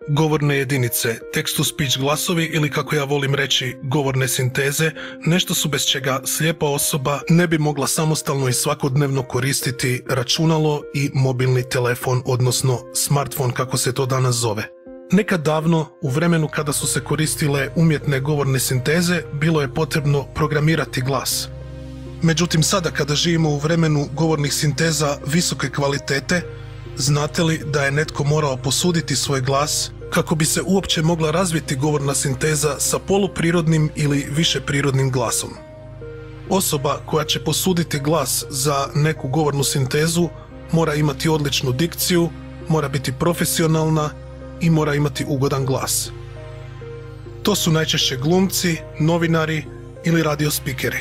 Govorne jedinice, text-to-speech glasovi ili kako ja volim reći govorne sinteze, nešto su bez čega slijepa osoba ne bi mogla samostalno i svakodnevno koristiti računalo i mobilni telefon, odnosno smartfon kako se to danas zove. Nekad davno, u vremenu kada su se koristile umjetne govorne sinteze, bilo je potrebno programirati glas. Međutim, sada kada živimo u vremenu govornih sinteza visoke kvalitete, znate li da je netko morao posuditi svoj glas kako bi se uopće mogla razviti govorna sinteza sa poluprirodnim ili višeprirodnim glasom? Osoba koja će posuditi glas za neku govornu sintezu mora imati odličnu dikciju, mora biti profesionalna i mora imati ugodan glas. To su najčešće glumci, novinari ili radio spikeri.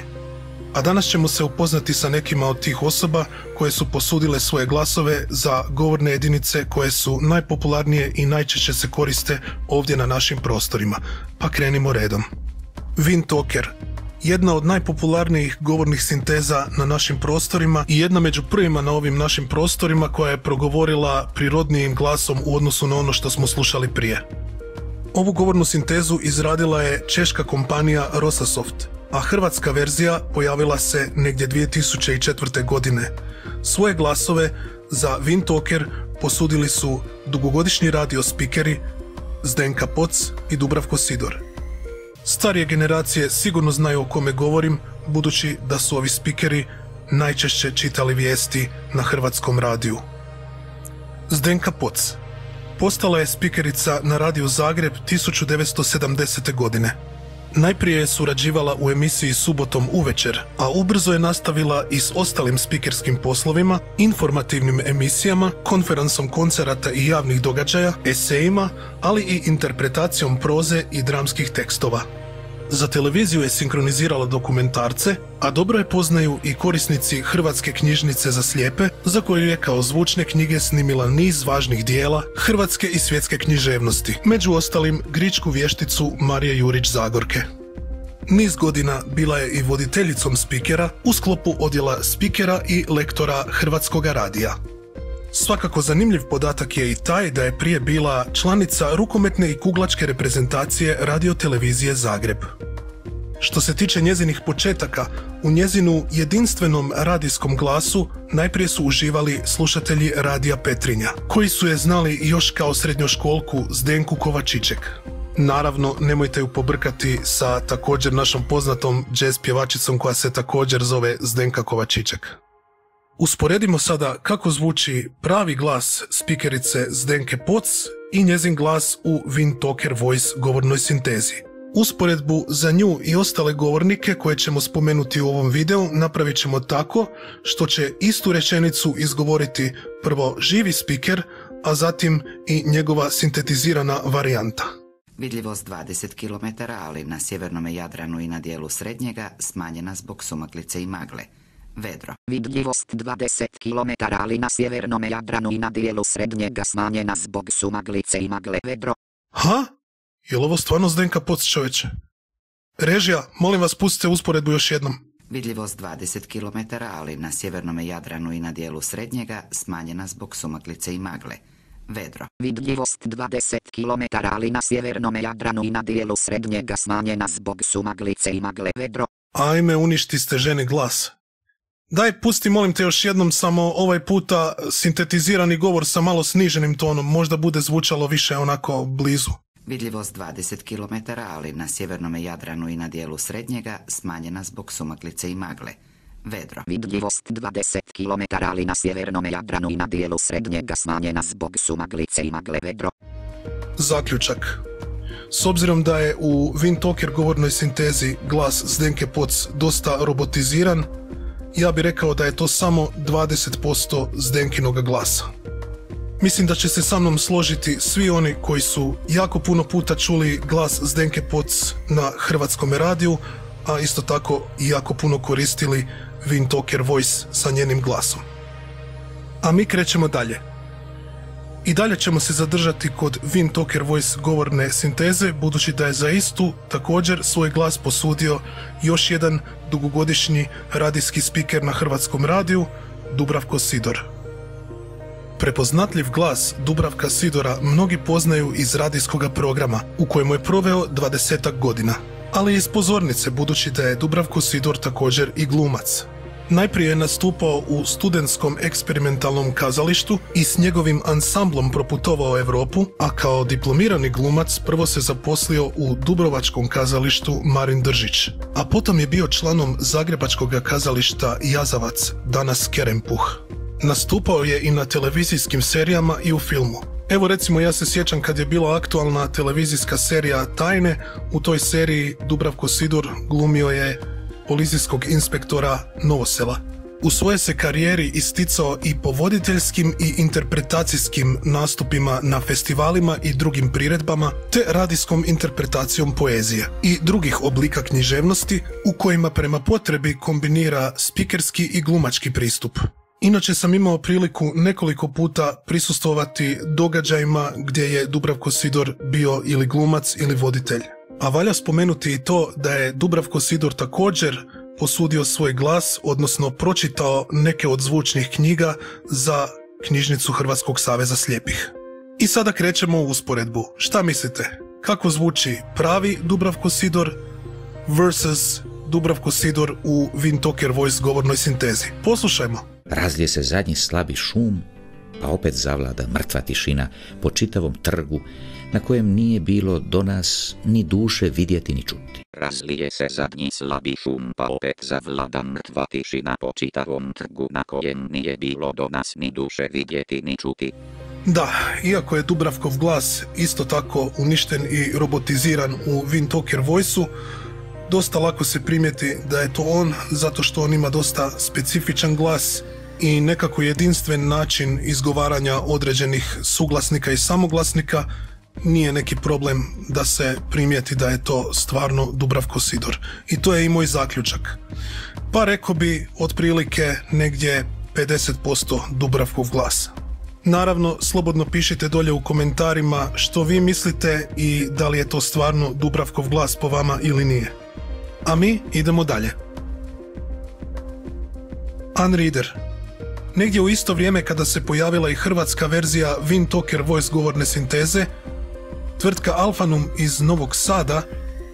A danas ćemo se upoznati sa nekima od tih osoba koje su posudile svoje glasove za govorne jedinice koje su najpopularnije i najčešće se koriste ovdje na našim prostorima. Pa krenimo redom. Windtalker, jedna od najpopularnijih govornih sinteza na našim prostorima i jedna među prvima na ovim našim prostorima koja je progovorila prirodnijim glasom u odnosu na ono što smo slušali prije. Ovu govornu sintezu izradila je češka kompanija Rosasoft, a hrvatska verzija pojavila se negdje 2004. godine. Svoje glasove za Windtalker posudili su dugogodišnji radio spikeri Zdenka Poc i Dubravko Sidor. Starije generacije sigurno znaju o kome govorim, budući da su ovi spikeri najčešće čitali vijesti na hrvatskom radiju. Zdenka Poc postala je spikerica na radiju Zagreb 1970. godine. Najprije je surađivala u emisiji Subotom uvečer, a ubrzo je nastavila i s ostalim spikerskim poslovima, informativnim emisijama, konferensom koncerata i javnih događaja, esejima, ali i interpretacijom proze i dramskih tekstova. Za televiziju je sinkronizirala dokumentarce, a dobro je poznaju i korisnici Hrvatske knjižnice za slijepe, za koju je kao zvučne knjige snimila niz važnih dijela hrvatske i svjetske književnosti, među ostalim Gričku vješticu Marije Jurić Zagorke. Niz godina bila je i voditeljicom spikera u sklopu odjela spikera i lektora Hrvatskoga radija. Svakako zanimljiv podatak je i taj da je prije bila članica rukometne i kuglačke reprezentacije radiotelevizije Zagreb. Što se tiče njezinih početaka, u njezinu jedinstvenom radijskom glasu najprije su uživali slušatelji radija Petrinja, koji su je znali još kao srednjoškolku Zdenku Kovačiček. Naravno, nemojte ju pobrkati sa također našom poznatom jazz pjevačicom koja se također zove Zdenka Kovačiček. Usporedimo sada kako zvuči pravi glas spikerice Zdenke Poc i njezin glas u Windtalker Voice govornoj sintezi. Usporedbu za nju i ostale govornike koje ćemo spomenuti u ovom videu napravit ćemo tako što će istu rečenicu izgovoriti prvo živi spiker, a zatim i njegova sintetizirana varijanta. Vidljivost 20 km, ali na sjevernom Jadranu i na dijelu srednjega smanjena zbog sumaglice i magle. Vedro. Vidljivost 20 km, ali na sjevernom Jadranu i na dijelu srednjega smanjena zbog sumaglice i magle. Vedro. Ha? Je li ovo stvarno Zdenka Poc, čovječe? Režija, molim vas pustite usporedbu još jednom. Vidljivost 20 km, ali na sjevernom Jadranu i na dijelu srednjega smanjena zbog sumaglice i magle. Vedro. Vidljivost 20 km, ali na sjevernom Jadranu i na dijelu srednjega smanjena zbog sumaglice i magle. Vedro. Ajme, uništi ste ženi glas. Daj, pusti molim te još jednom, samo ovaj puta sintetizirani govor sa malo sniženim tonom, možda bude zvučalo više onako blizu. Vidljivost 20 km, ali na sjevernom Jadranu i na dijelu srednjega smanjena zbog sumaglice i magle. Vedro. Vidljivost 20 km, ali na sjevernom Jadranu i na dijelu srednjega smanjena zbog sumaglice i magle. Vedro. Zaključak. S obzirom da je u Windtalker govornoj sintezi glas Zdenke Poc dosta robotiziran, ja bih rekao da je to samo 20% Zdenkinog glasa. Mislim da će se sa mnom složiti svi oni koji su jako puno puta čuli glas Zdenke Poc na hrvatskom radiju, a isto tako i jako puno koristili Windtalker Voice sa njenim glasom. A mi krećemo dalje. I dalje ćemo se zadržati kod Windtalker Voice govorne sinteze, budući da je za istu također svoj glas posudio još jedan dugogodišnji radijski spiker na hrvatskom radiju, Dubravko Sidor. Prepoznatljiv glas Dubravka Sidora mnogi poznaju iz radijskog programa u kojemu je proveo 20 godina, ali i iz pozornice budući da je Dubravko Sidor također i glumac. Najprije je nastupao u studentskom eksperimentalnom kazalištu i s njegovim ansamblom proputovao Europu, a kao diplomirani glumac prvo se zaposlio u dubrovačkom kazalištu Marin Držić, a potom je bio članom zagrebačkog kazališta Jazavac, danas Kerempuh. Nastupao je i na televizijskim serijama i u filmu. Evo recimo, ja se sjećam kad je bila aktualna televizijska serija Tajne, u toj seriji Dubravko Sidor glumio je policijskog inspektora Novosela. U svojoj se karijeri isticao i po voditeljskim i interpretacijskim nastupima na festivalima i drugim priredbama, te radijskom interpretacijom poezije i drugih oblika književnosti u kojima prema potrebi kombinira spikerski i glumački pristup. Inače sam imao priliku nekoliko puta prisustvovati događajima gdje je Dubravko Sidor bio ili glumac ili voditelj. A valja spomenuti i to da je Dubravko Sidor također posudio svoj glas, odnosno pročitao neke od zvučnih knjiga za knjižnicu Hrvatskog saveza slijepih. I sada krećemo u usporedbu. Šta mislite? Kako zvuči pravi Dubravko Sidor versus Dubravko Sidor u Windtalker Voice govornoj sintezi? Poslušajmo. Razlije se zadnji slabi šum, pa opet zavlada mrtva tišina po čitavom trgu, na kojem nije bilo do nas ni duše vidjeti ni čuti. Razlije se zadnji slabi šum, pa opet zavlada mrtva tišina po čitavom trgu, na kojem nije bilo do nas ni duše vidjeti ni čuti. Da, iako je Dubravkov glas isto tako uništen i robotiziran u Windtalker Voice-u, dosta lako se primijeti da je to on, zato što on ima dosta specifičan glas i nekako jedinstven način izgovaranja određenih suglasnika i samoglasnika. Nije neki problem da se primijeti da je to stvarno Dubravko Sidor. I to je i moj zaključak. Pa rekao bi otprilike negdje 50% Dubravkov glas. Naravno, slobodno pišite dolje u komentarima što vi mislite i da li je to stvarno Dubravkov glas po vama ili nije. A mi idemo dalje. Unreader. Negdje u isto vrijeme kada se pojavila i hrvatska verzija Windtalker Voice govorne sinteze, tvrtka Alphanum iz Novog Sada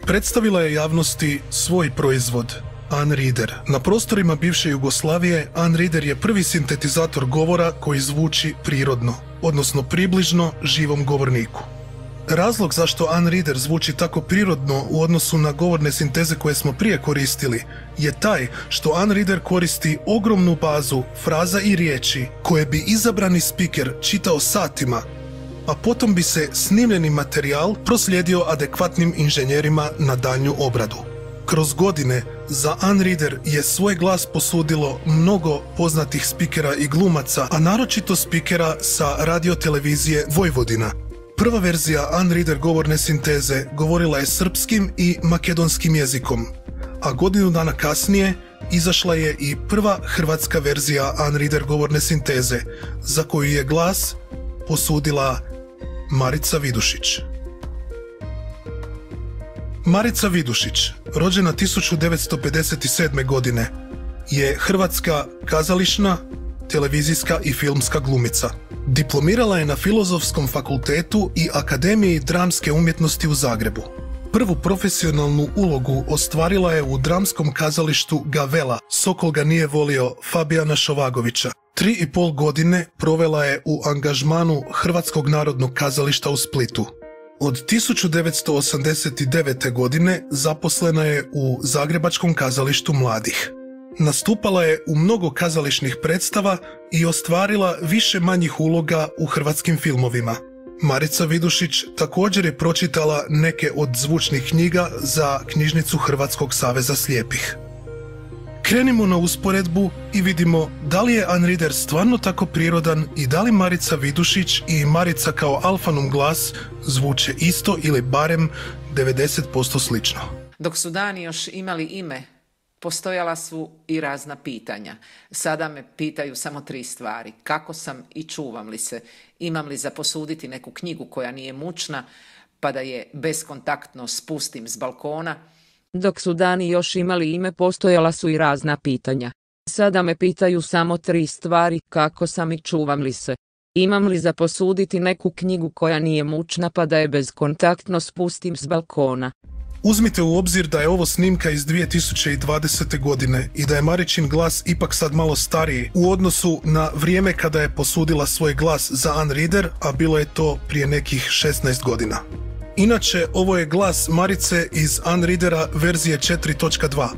predstavila je javnosti svoj proizvod, Unreader. Na prostorima bivše Jugoslavije, Unreader je prvi sintetizator govora koji zvuči prirodno, odnosno približno živom govorniku. Razlog zašto Unreader zvuči tako prirodno u odnosu na govorne sinteze koje smo prije koristili je taj što Unreader koristi ogromnu bazu fraza i riječi koje bi izabrani spiker čitao satima, a potom bi se snimljeni materijal proslijedio adekvatnim inženjerima na daljnju obradu. Kroz godine za Unreader je svoj glas posudilo mnogo poznatih spikera i glumaca, a naročito spikera sa radiotelevizije Vojvodina. Prva verzija Unreader govorne sinteze govorila je srpskim i makedonskim jezikom, a godinu dana kasnije izašla je i prva hrvatska verzija Unreader govorne sinteze, za koju je glas posudila Marica Vidušić. Marica Vidušić, rođena 1957. godine, je hrvatska kazališna, televizijska i filmska glumica. Diplomirala je na Filozofskom fakultetu i Akademiji dramske umjetnosti u Zagrebu. Prvu profesionalnu ulogu ostvarila je u dramskom kazalištu Gavela, Sokol ga nije volio, Fabijana Šovagovića. 3,5 godine provela je u angažmanu Hrvatskog narodnog kazališta u Splitu. Od 1989. godine zaposlena je u Zagrebačkom kazalištu mladih. Nastupala je u mnogo kazališnih predstava i ostvarila više manjih uloga u hrvatskim filmovima. Marica Vidušić također je pročitala neke od zvučnih knjiga za knjižnicu Hrvatskog saveza slijepih. Krenimo na usporedbu i vidimo da li je Unreader stvarno tako prirodan i da li Marica Vidušić i Marica kao Alphanum glas zvuče isto ili barem 90% slično. Dok su dani još imali ime, postojala su i razna pitanja. Sada me pitaju samo 3 stvari. Kako sam i čuvam li se? Imam li za posuditi neku knjigu koja nije mučna, pa da je beskontaktno spustim s balkona? Dok su dani još imali ime, postojala su i razna pitanja. Sada me pitaju samo 3 stvari. Kako sam i čuvam li se? Imam li za posuditi neku knjigu koja nije mučna pa da je bezkontaktno spustim s balkona? Uzmite u obzir da je ovo snimka iz 2020. godine i da je Maričin glas ipak sad malo stariji u odnosu na vrijeme kada je posudila svoj glas za Unreader, a bilo je to prije nekih 16 godina. Inače, ovo je glas Marice iz Unreadera verzije 4.2.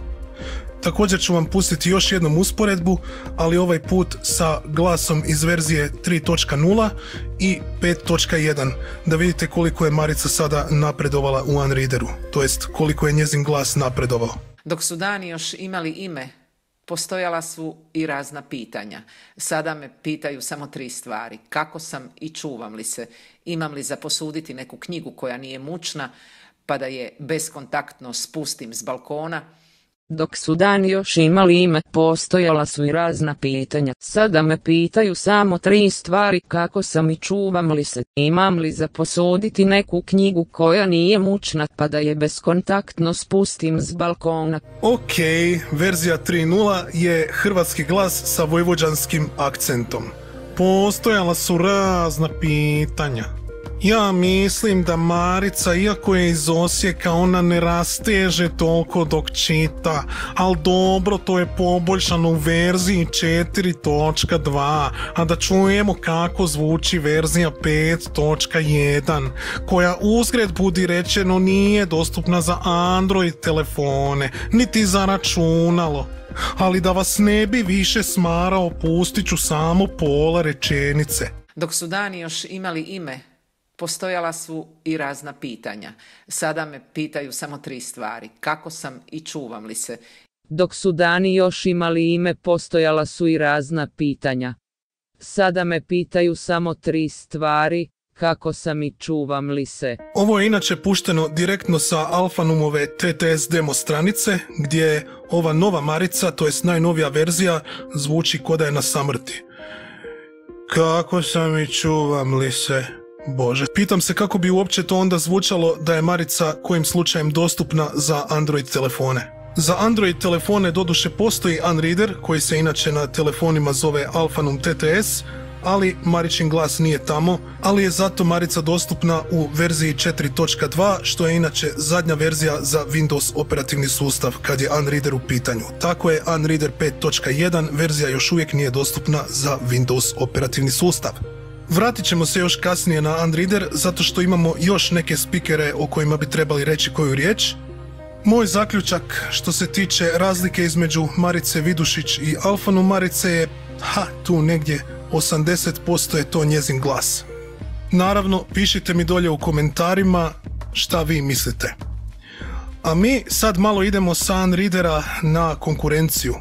Također ću vam pustiti još jednom usporedbu, ali ovaj put sa glasom iz verzije 3.0 i 5.1, da vidite koliko je Marica sada napredovala u Unreaderu, to jest koliko je njezin glas napredovao. Dok su dani još imali ime, postojala su i razna pitanja. Sada me pitaju samo 3 stvari. Kako sam i čuvam li se? Imam li za posuditi neku knjigu koja nije mučna, pa da je bezkontaktno spustim s balkona? Dok su dani još imali ime, postojala su i razna pitanja. Sada me pitaju samo 3 stvari. Kako sam i čuvam li se? Imam li za posuditi neku knjigu koja nije mučna, pa da je bezkontaktno spustim s balkona? Ok, verzija 3.0 je hrvatski glas sa vojvođanskim akcentom. Postojala su razna pitanja. Ja mislim da Marica, iako je iz Osijeka, ona ne rasteže toliko dok čita, ali dobro, to je poboljšano u verziji 4.2, a da čujemo kako zvuči verzija 5.1, koja uzgred budi rečeno nije dostupna za Android telefone, niti za računalo. Ali da vas ne bi više smarao, pustit ću samo pola rečenice. Dok su dani još imali ime, postojala su i razna pitanja. Sada me pitaju samo 3 stvari. Kako sam i čuvam li se? Dok su dani još imali ime, postojala su i razna pitanja. Sada me pitaju samo 3 stvari. Kako sam i čuvam li se? Ovo je inače pušteno direktno sa Alphanumove TTS demo stranice, gdje ova nova Marica, to jest najnovija verzija, zvuči ko da je na samrti. Kako sam i čuvam li se? Bože, pitam se kako bi uopće to onda zvučalo da je Marica kojim slučajem dostupna za Android telefone. Za Android telefone doduše postoji Unreader, koji se inače na telefonima zove Alphanum TTS, ali Maričin glas nije tamo, ali je zato Marica dostupna u verziji 4.2, što je inače zadnja verzija za Windows operativni sustav kad je Unreader u pitanju. Tako je Unreader 5.1 verzija još uvijek nije dostupna za Windows operativni sustav. Vratit ćemo se još kasnije na Unreader, zato što imamo još neke spikere o kojima bi trebali reći koju riječ. Moj zaključak što se tiče razlike između Marice Vidušić i Alphanum Marice je, tu negdje 80% je to njezin glas. Naravno, pišite mi dolje u komentarima šta vi mislite. A mi sad malo idemo sa Unreadera na konkurenciju.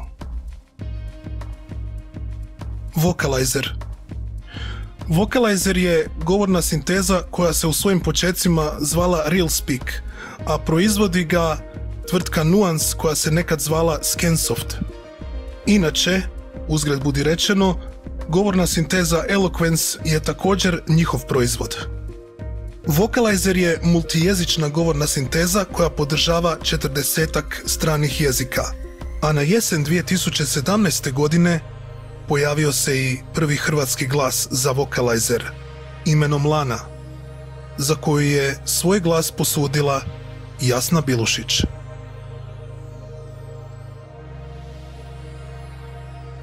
Vocalizer. Vocalizer je govorna sinteza koja se u svojim počecima zvala RealSpeak, a proizvodi ga tvrtka Nuance koja se nekad zvala Scansoft. Inače, uzgred budi rečeno, govorna sinteza Eloquence je također njihov proizvod. Vocalizer je multijezična govorna sinteza koja podržava 40-ak stranih jezika, a na jesen 2017. godine pojavio se i prvi hrvatski glas za Vocalizer, imenom Lana, za koju je svoj glas posudila Jasna Bilušić.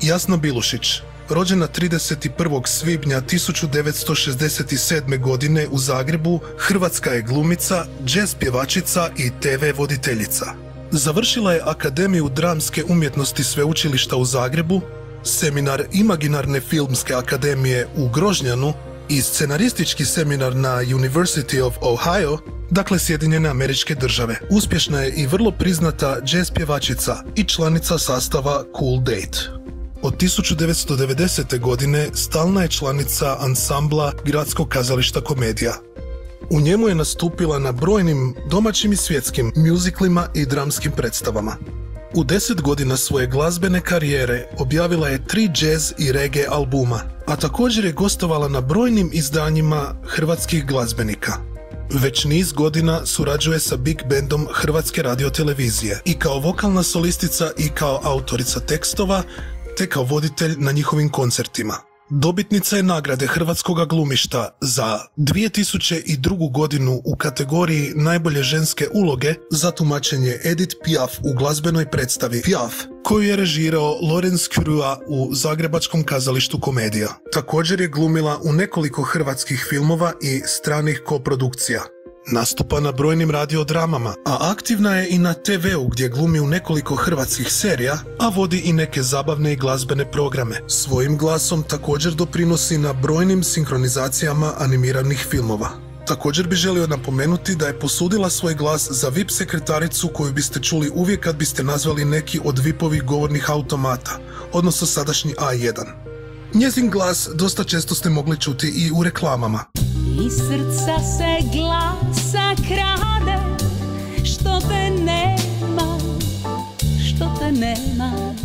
Jasna Bilušić, rođena 31. svibnja 1967. godine u Zagrebu, hrvatska je glumica, jazz pjevačica i TV voditeljica. Završila je Akademiju dramske umjetnosti Sveučilišta u Zagrebu, seminar Imaginarne filmske akademije u Grožnjanu i scenaristički seminar na University of Ohio, dakle Sjedinjene Američke Države. Uspješna je i vrlo priznata jazz pjevačica i članica sastava Cool Date. Od 1990. godine stalna je članica ansambla Gradskog kazališta Komedija. U njemu je nastupila na brojnim domaćim i svjetskim mjuziklima i dramskim predstavama. U 10 godina svoje glazbene karijere objavila je 3 jazz i reggae albuma, a također je gostovala na brojnim izdanjima hrvatskih glazbenika. Već niz godina surađuje sa Big Bandom Hrvatske radiotelevizije i kao vokalna solistica i kao autorica tekstova, te kao voditelj na njihovim koncertima. Dobitnica je nagrade hrvatskoga glumišta za 2002. godinu u kategoriji najbolje ženske uloge za tumačenje Edith Piaf u glazbenoj predstavi Piaf, koju je režirao Lorenz Curiua u Zagrebačkom kazalištu Komedija. Također je glumila u nekoliko hrvatskih filmova i stranih koprodukcija. Nastupa na brojnim radiodramama, a aktivna je i na TV-u gdje glumi u nekoliko hrvatskih serija, a vodi i neke zabavne i glazbene programe. Svojim glasom također doprinosi na brojnim sinkronizacijama animiranih filmova. Također bi želio napomenuti da je posudila svoj glas za VIP sekretaricu koju biste čuli uvijek kad biste nazvali neki od VIP-ovih govornih automata, odnosno sadašnji A1. Njezin glas dosta često ste mogli čuti i u reklamama. Iz srca se glasa krade, što te nema, što te nema.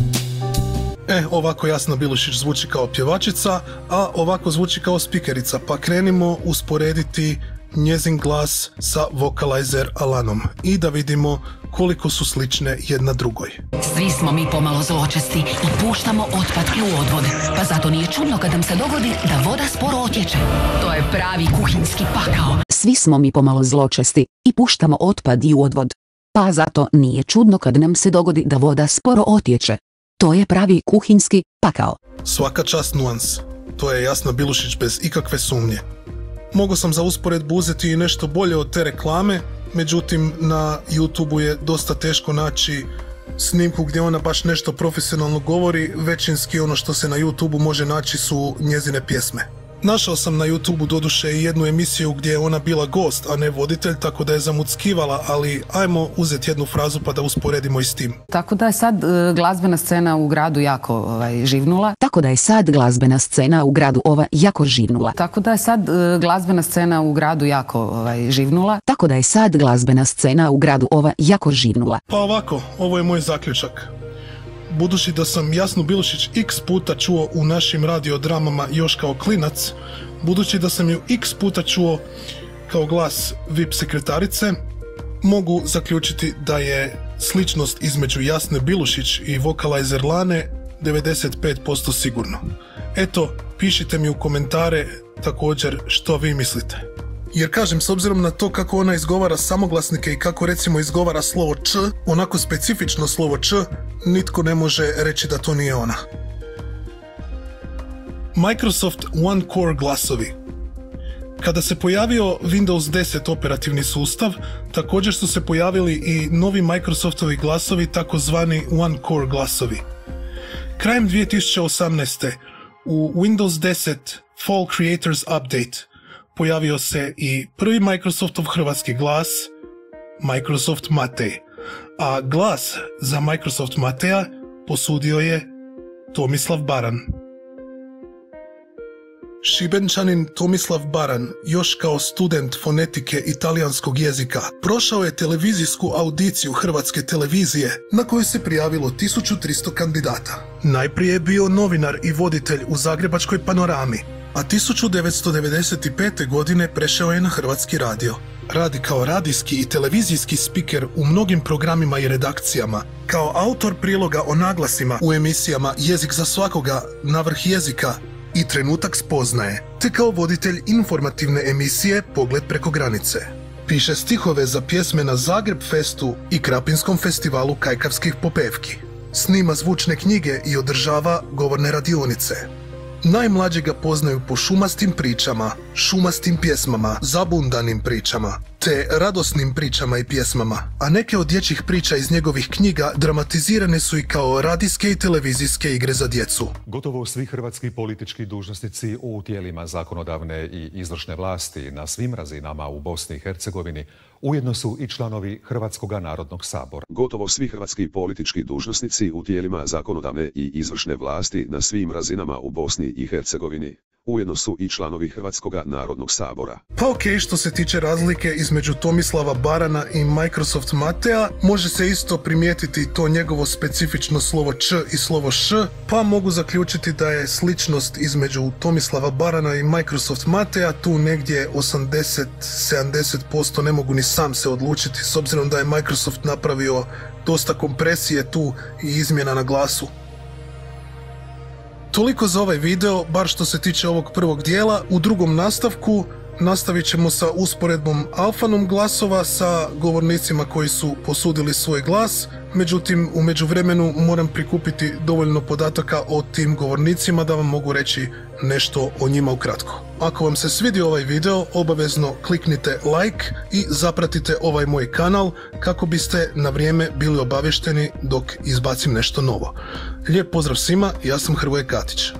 Ovako Jasna Bilušić zvuči kao pjevačica, a ovako zvuči kao spikerica, pa krenimo usporediti njezin glas sa Vocalizer Alanom i da vidimo koliko su slične jedna drugoj. Svi smo mi pomalo zločesti i puštamo otpadke u odvod, pa zato nije čudno kad nam se dogodi da voda sporo otječe. To je pravi kuhinjski pakao. Svi smo mi pomalo zločesti i puštamo otpad i u odvod, pa zato nije čudno kad nam se dogodi da voda sporo otječe. To je pravi kuhinjski pakao. Svaka čast nuans. To je Jasna Bilušić bez ikakve sumnje. Mogao sam za usporedbu uzeti i nešto bolje od te reklame, međutim na YouTubeu je dosta teško naći snimku gdje ona baš nešto profesionalno govori, većinski ono što se na YouTubeu može naći su njezine pjesme. Našao sam na YouTubeu doduše i jednu emisiju gdje je ona bila gost, a ne voditelj, tako da je zamuckivala, ali ajmo uzeti jednu frazu pa da usporedimo i s tim. Tako da je sad glazbena scena u gradu jako živnula. Tako da je sad glazbena scena u gradu jako živnula. Tako da je sad glazbena scena u gradu jako živnula. Tako da je sad glazbena scena u gradu jako živnula. Pa ovako, ovo je moj zaključak. Budući da sam Jasnu Bilušić x puta čuo u našim radiodramama još kao klinac, budući da sam ju x puta čuo kao glas VIP sekretarice, mogu zaključiti da je sličnost između Jasne Bilušić i Vocalizer Lane 95% sigurno. Eto, pišite mi u komentare također što vi mislite. Jer kažem, s obzirom na to kako ona izgovara samoglasnike i kako recimo izgovara slovo č, onako specifično slovo č, nitko ne može reći da to nije ona. Microsoft One Core glasovi. Kada se pojavio Windows 10 operativni sustav, također su se pojavili i novi Microsoftovi glasovi, takozvani One Core glasovi. Krajem 2018. u Windows 10 Fall Creators Update pojavio se i prvi Microsoftov hrvatski glas, Microsoft Matej, a glas za Microsoft Mateja posudio je Tomislav Baran. Šibenčanin Tomislav Baran, još kao student fonetike italijanskog jezika, prošao je televizijsku audiciju Hrvatske televizije na kojoj se prijavilo 1300 kandidata. Najprije je bio novinar i voditelj u Zagrebačkoj Panorami, a 1995. godine prešao je na Hrvatski radio. Radi kao radijski i televizijski spiker u mnogim programima i redakcijama, kao autor priloga o naglasima u emisijama Jezik za svakoga, Navrh jezika i Trenutak spoznaje, te kao voditelj informativne emisije Pogled preko granice. Piše stihove za pjesme na Zagreb Festu i Krapinskom festivalu kajkavskih popevki. Snima zvučne knjige i održava govorne radionice. Najmlađi ga poznaju po šumastim pričama, šumastim pjesmama, zabundanim pričama, te radosnim pričama i pjesmama, a neke od dječjih priča iz njegovih knjiga dramatizirane su i kao radijske i televizijske igre za djecu. Gotovo svi hrvatski politički dužnosnici u tijelima zakonodavne i izvršne vlasti na svim razinama u Bosni i Hercegovini ujedno su i članovi Hrvatskoga narodnog sabora. Gotovo svi hrvatski politički dužnosnici u tijelima zakonodavne i izvršne vlasti na svim razinama u Bosni i Hercegovini ujedno su i članovi Hrvatskoga narodnog sabora. Pa okej, što se tiče razlike između Tomislava Barana i Microsoft Mateja, može se isto primijetiti to njegovo specifično slovo č i slovo š, pa mogu zaključiti da je sličnost između Tomislava Barana i Microsoft Mateja tu negdje 80-70%, ne mogu ni sam se odlučiti s obzirom da je Microsoft napravio dosta kompresije tu i izmjena na glasu. Toliko za ovaj video, bar što se tiče ovog prvog dijela. U drugom nastavku nastavit ćemo sa usporedbom alfanom glasova sa govornicima koji su posudili svoj glas. Međutim, u međuvremenu moram prikupiti dovoljno podataka o tim govornicima da vam mogu reći nešto o njima ukratko. Ako vam se svidio ovaj video, obavezno kliknite like i zapratite ovaj moj kanal kako biste na vrijeme bili obavješteni dok izbacim nešto novo. Lijep pozdrav svima, ja sam Hrvoje Katić.